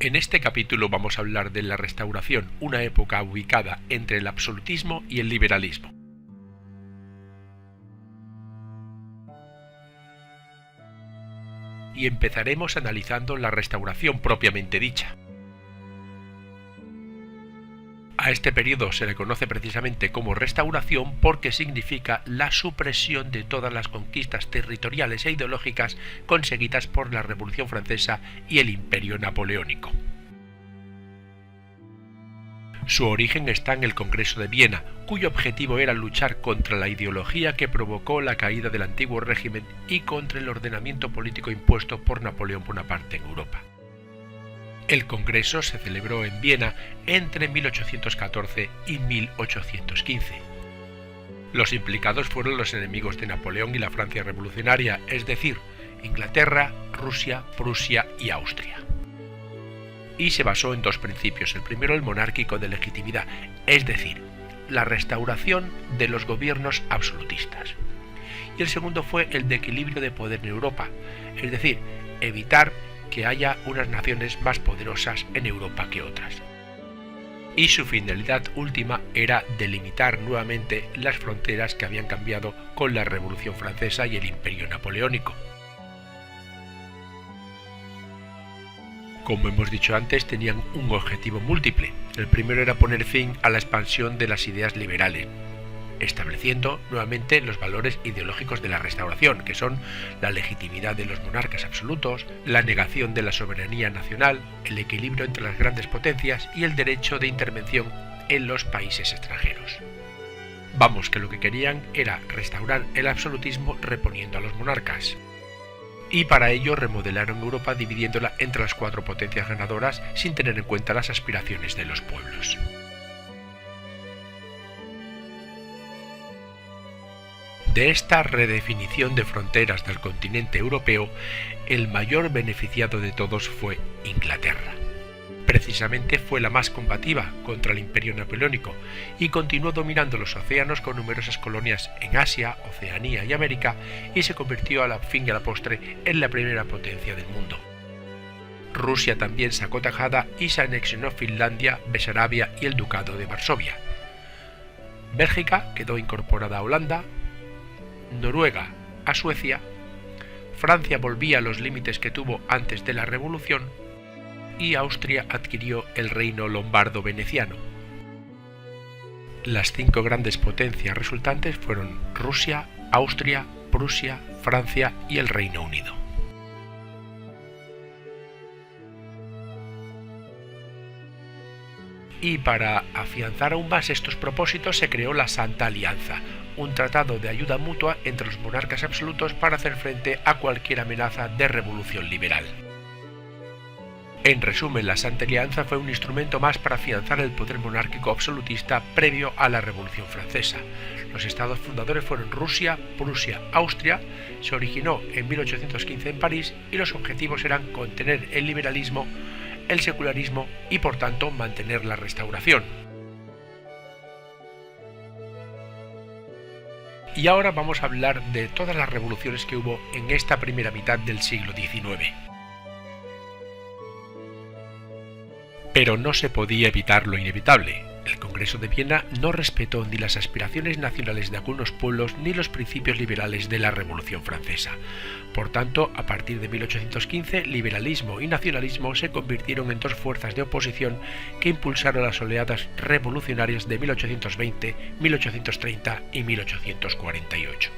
En este capítulo vamos a hablar de la Restauración, una época ubicada entre el absolutismo y el liberalismo. Y empezaremos analizando la Restauración propiamente dicha. A este periodo se le conoce precisamente como Restauración porque significa la supresión de todas las conquistas territoriales e ideológicas conseguidas por la Revolución Francesa y el Imperio Napoleónico. Su origen está en el Congreso de Viena, cuyo objetivo era luchar contra la ideología que provocó la caída del antiguo régimen y contra el ordenamiento político impuesto por Napoleón Bonaparte en Europa. El Congreso se celebró en Viena entre 1814 y 1815. Los implicados fueron los enemigos de Napoleón y la Francia revolucionaria, es decir, Inglaterra, Rusia, Prusia y Austria. Y se basó en dos principios. El primero, el monárquico de legitimidad, es decir, la restauración de los gobiernos absolutistas. Y el segundo fue el de equilibrio de poder en Europa, es decir, evitar que haya unas naciones más poderosas en Europa que otras. Y su finalidad última era delimitar nuevamente las fronteras que habían cambiado con la Revolución Francesa y el Imperio Napoleónico. Como hemos dicho antes, tenían un objetivo múltiple. El primero era poner fin a la expansión de las ideas liberales, estableciendo nuevamente los valores ideológicos de la Restauración, que son la legitimidad de los monarcas absolutos, la negación de la soberanía nacional, el equilibrio entre las grandes potencias y el derecho de intervención en los países extranjeros. Vamos, que lo que querían era restaurar el absolutismo reponiendo a los monarcas. Y para ello remodelaron Europa dividiéndola entre las cuatro potencias ganadoras sin tener en cuenta las aspiraciones de los pueblos. De esta redefinición de fronteras del continente europeo, el mayor beneficiado de todos fue Inglaterra. Precisamente fue la más combativa contra el Imperio Napoleónico y continuó dominando los océanos con numerosas colonias en Asia, Oceanía y América, y se convirtió a la fin y a la postre en la primera potencia del mundo. Rusia también sacó tajada y se anexionó Finlandia, Besarabia y el Ducado de Varsovia. Bélgica quedó incorporada a Holanda, Noruega a Suecia, Francia volvía a los límites que tuvo antes de la Revolución y Austria adquirió el reino lombardo-veneciano. Las cinco grandes potencias resultantes fueron Rusia, Austria, Prusia, Francia y el Reino Unido. Y para afianzar aún más estos propósitos se creó la Santa Alianza, un tratado de ayuda mutua entre los monarcas absolutos para hacer frente a cualquier amenaza de revolución liberal. En resumen, la Santa Alianza fue un instrumento más para afianzar el poder monárquico absolutista previo a la Revolución Francesa. Los estados fundadores fueron Rusia, Prusia, Austria, se originó en 1815 en París y los objetivos eran contener el liberalismo, el secularismo y por tanto mantener la Restauración. Y ahora vamos a hablar de todas las revoluciones que hubo en esta primera mitad del siglo XIX. Pero no se podía evitar lo inevitable. El Congreso de Viena no respetó ni las aspiraciones nacionales de algunos pueblos ni los principios liberales de la Revolución Francesa. Por tanto, a partir de 1815, liberalismo y nacionalismo se convirtieron en dos fuerzas de oposición que impulsaron las oleadas revolucionarias de 1820, 1830 y 1848.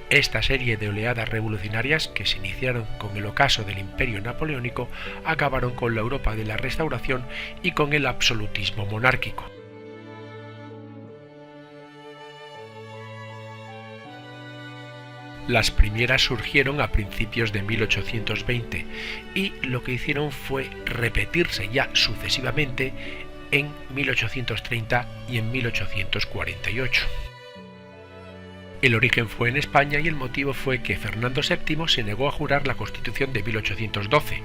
Esta serie de oleadas revolucionarias, que se iniciaron con el ocaso del Imperio Napoleónico, acabaron con la Europa de la Restauración y con el absolutismo monárquico. Las primeras surgieron a principios de 1820 y lo que hicieron fue repetirse ya sucesivamente en 1830 y en 1848. El origen fue en España y el motivo fue que Fernando VII se negó a jurar la Constitución de 1812.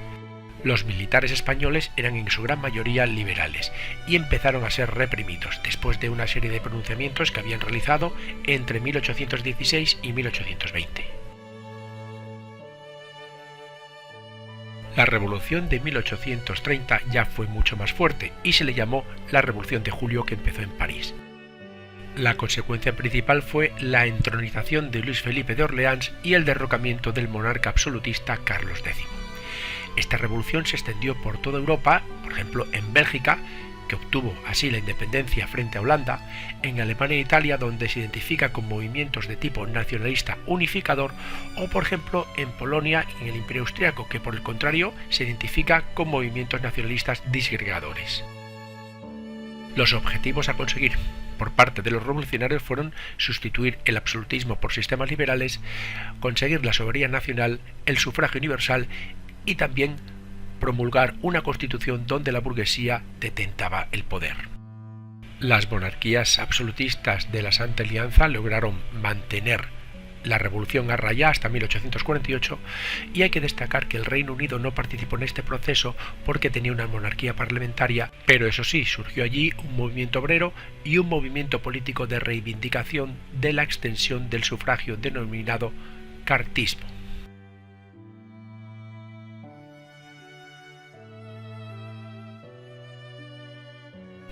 Los militares españoles eran en su gran mayoría liberales y empezaron a ser reprimidos después de una serie de pronunciamientos que habían realizado entre 1816 y 1820. La revolución de 1830 ya fue mucho más fuerte y se le llamó la Revolución de Julio, que empezó en París. La consecuencia principal fue la entronización de Luis Felipe de Orleans y el derrocamiento del monarca absolutista Carlos X. Esta revolución se extendió por toda Europa, por ejemplo en Bélgica, que obtuvo así la independencia frente a Holanda, en Alemania e Italia, donde se identifica con movimientos de tipo nacionalista unificador, o por ejemplo en Polonia y en el Imperio Austriaco, que por el contrario se identifica con movimientos nacionalistas disgregadores. Los objetivos a conseguir por parte de los revolucionarios fueron sustituir el absolutismo por sistemas liberales, conseguir la soberanía nacional, el sufragio universal y también promulgar una constitución donde la burguesía detentaba el poder. Las monarquías absolutistas de la Santa Alianza lograron mantener la revolución a raya hasta 1848, y hay que destacar que el Reino Unido no participó en este proceso porque tenía una monarquía parlamentaria, pero eso sí, surgió allí un movimiento obrero y un movimiento político de reivindicación de la extensión del sufragio denominado cartismo.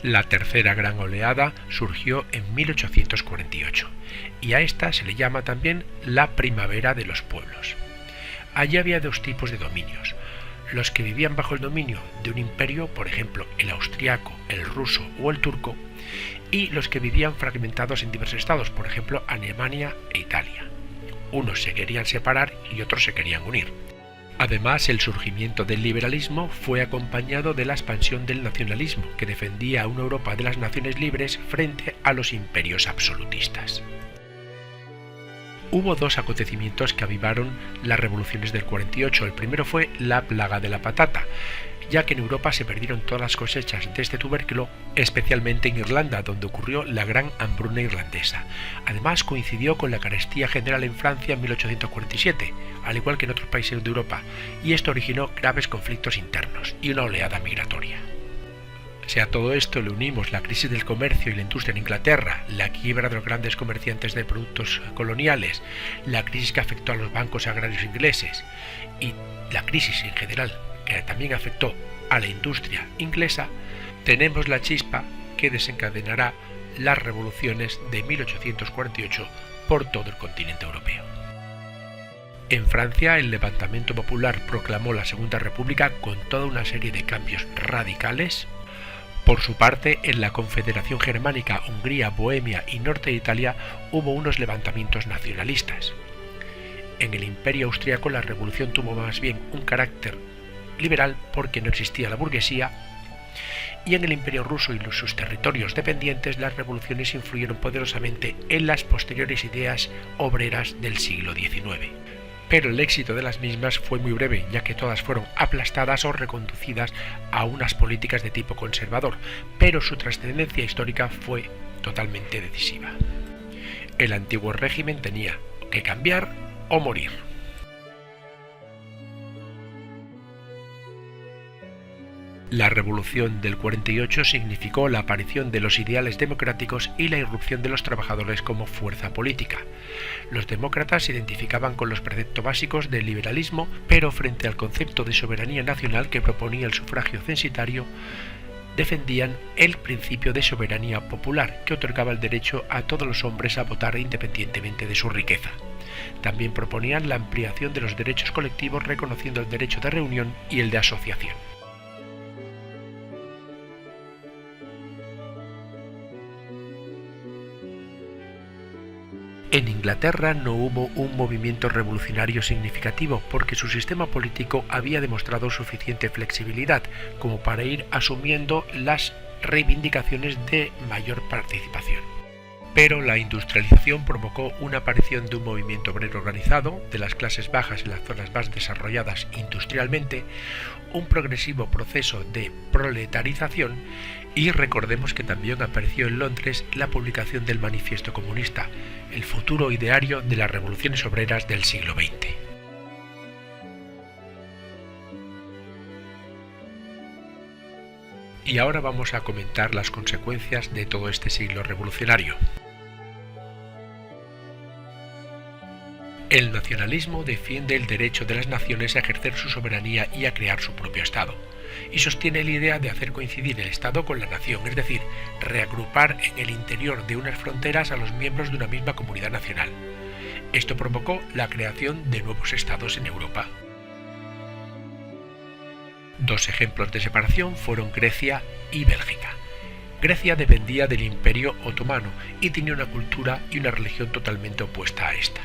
La tercera gran oleada surgió en 1848 y a esta se le llama también la Primavera de los Pueblos. Allí había dos tipos de dominios: los que vivían bajo el dominio de un imperio, por ejemplo el austriaco, el ruso o el turco, y los que vivían fragmentados en diversos estados, por ejemplo Alemania e Italia. Unos se querían separar y otros se querían unir. Además, el surgimiento del liberalismo fue acompañado de la expansión del nacionalismo, que defendía a una Europa de las naciones libres frente a los imperios absolutistas. Hubo dos acontecimientos que avivaron las revoluciones del 48. El primero fue la plaga de la patata, ya que en Europa se perdieron todas las cosechas de este tubérculo, especialmente en Irlanda, donde ocurrió la gran hambruna irlandesa. Además, coincidió con la carestía general en Francia en 1847, al igual que en otros países de Europa, y esto originó graves conflictos internos y una oleada migratoria. Si a todo esto le unimos la crisis del comercio y la industria en Inglaterra, la quiebra de los grandes comerciantes de productos coloniales, la crisis que afectó a los bancos agrarios ingleses y la crisis en general que también afectó a la industria inglesa, tenemos la chispa que desencadenará las revoluciones de 1848 por todo el continente europeo. En Francia, el levantamiento popular proclamó la Segunda República con toda una serie de cambios radicales. Por su parte, en la Confederación Germánica, Hungría, Bohemia y norte de Italia hubo unos levantamientos nacionalistas. En el Imperio Austriaco la revolución tuvo más bien un carácter liberal porque no existía la burguesía, y en el Imperio Ruso y sus territorios dependientes las revoluciones influyeron poderosamente en las posteriores ideas obreras del siglo XIX. Pero el éxito de las mismas fue muy breve, ya que todas fueron aplastadas o reconducidas a unas políticas de tipo conservador, pero su trascendencia histórica fue totalmente decisiva. El antiguo régimen tenía que cambiar o morir. La Revolución del 48 significó la aparición de los ideales democráticos y la irrupción de los trabajadores como fuerza política. Los demócratas se identificaban con los preceptos básicos del liberalismo, pero frente al concepto de soberanía nacional que proponía el sufragio censitario, defendían el principio de soberanía popular, que otorgaba el derecho a todos los hombres a votar independientemente de su riqueza. También proponían la ampliación de los derechos colectivos, reconociendo el derecho de reunión y el de asociación. En Inglaterra no hubo un movimiento revolucionario significativo porque su sistema político había demostrado suficiente flexibilidad como para ir asumiendo las reivindicaciones de mayor participación. Pero la industrialización provocó una aparición de un movimiento obrero organizado de las clases bajas en las zonas más desarrolladas industrialmente, un progresivo proceso de proletarización, y recordemos que también apareció en Londres la publicación del Manifiesto Comunista, el futuro ideario de las revoluciones obreras del siglo XX. Y ahora vamos a comentar las consecuencias de todo este siglo revolucionario. El nacionalismo defiende el derecho de las naciones a ejercer su soberanía y a crear su propio Estado, y sostiene la idea de hacer coincidir el Estado con la nación, es decir, reagrupar en el interior de unas fronteras a los miembros de una misma comunidad nacional. Esto provocó la creación de nuevos estados en Europa. Dos ejemplos de separación fueron Grecia y Bélgica. Grecia dependía del Imperio Otomano y tenía una cultura y una religión totalmente opuesta a esta.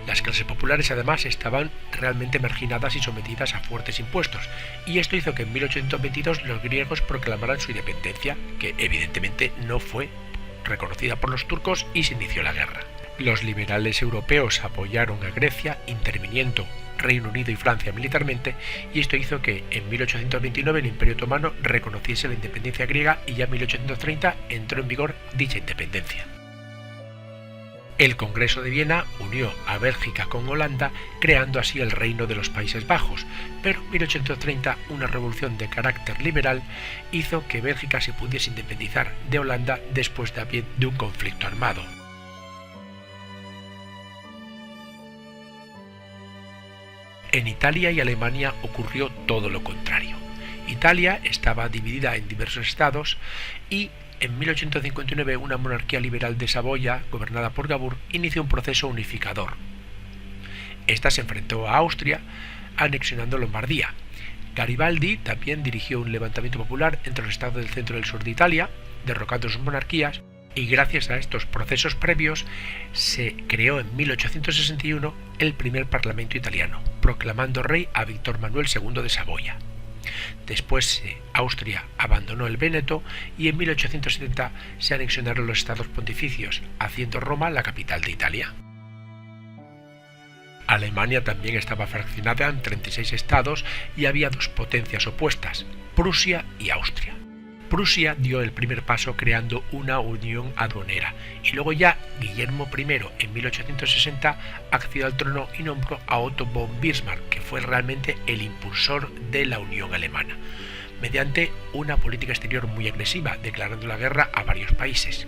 Las clases populares además estaban realmente marginadas y sometidas a fuertes impuestos, y esto hizo que en 1822 los griegos proclamaran su independencia, que evidentemente no fue reconocida por los turcos y se inició la guerra. Los liberales europeos apoyaron a Grecia interviniendo Reino Unido y Francia militarmente, y esto hizo que en 1829 el Imperio Otomano reconociese la independencia griega y ya en 1830 entró en vigor dicha independencia. El Congreso de Viena unió a Bélgica con Holanda, creando así el Reino de los Países Bajos, pero en 1830 una revolución de carácter liberal hizo que Bélgica se pudiese independizar de Holanda después de un conflicto armado. En Italia y Alemania ocurrió todo lo contrario. Italia estaba dividida en diversos estados y en 1859 una monarquía liberal de Saboya, gobernada por Cavour, inició un proceso unificador. Esta se enfrentó a Austria, anexionando Lombardía. Garibaldi también dirigió un levantamiento popular entre los estados del centro y del sur de Italia, derrocando sus monarquías, y gracias a estos procesos previos se creó en 1861 el primer parlamento italiano, proclamando rey a Víctor Manuel II de Saboya. Después Austria abandonó el Véneto y en 1870 se anexionaron los estados pontificios, haciendo Roma la capital de Italia. Alemania también estaba fraccionada en 36 estados y había dos potencias opuestas, Prusia y Austria. Prusia dio el primer paso creando una unión aduanera, y luego ya Guillermo I en 1860 accedió al trono y nombró a Otto von Bismarck, que fue realmente el impulsor de la Unión Alemana, mediante una política exterior muy agresiva, declarando la guerra a varios países.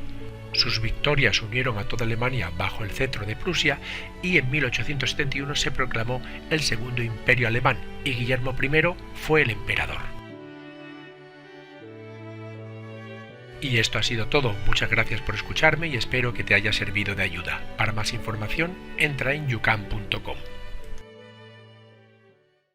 Sus victorias unieron a toda Alemania bajo el cetro de Prusia y en 1871 se proclamó el Segundo Imperio Alemán y Guillermo I fue el emperador. Y esto ha sido todo. Muchas gracias por escucharme y espero que te haya servido de ayuda. Para más información, entra en youcan.com.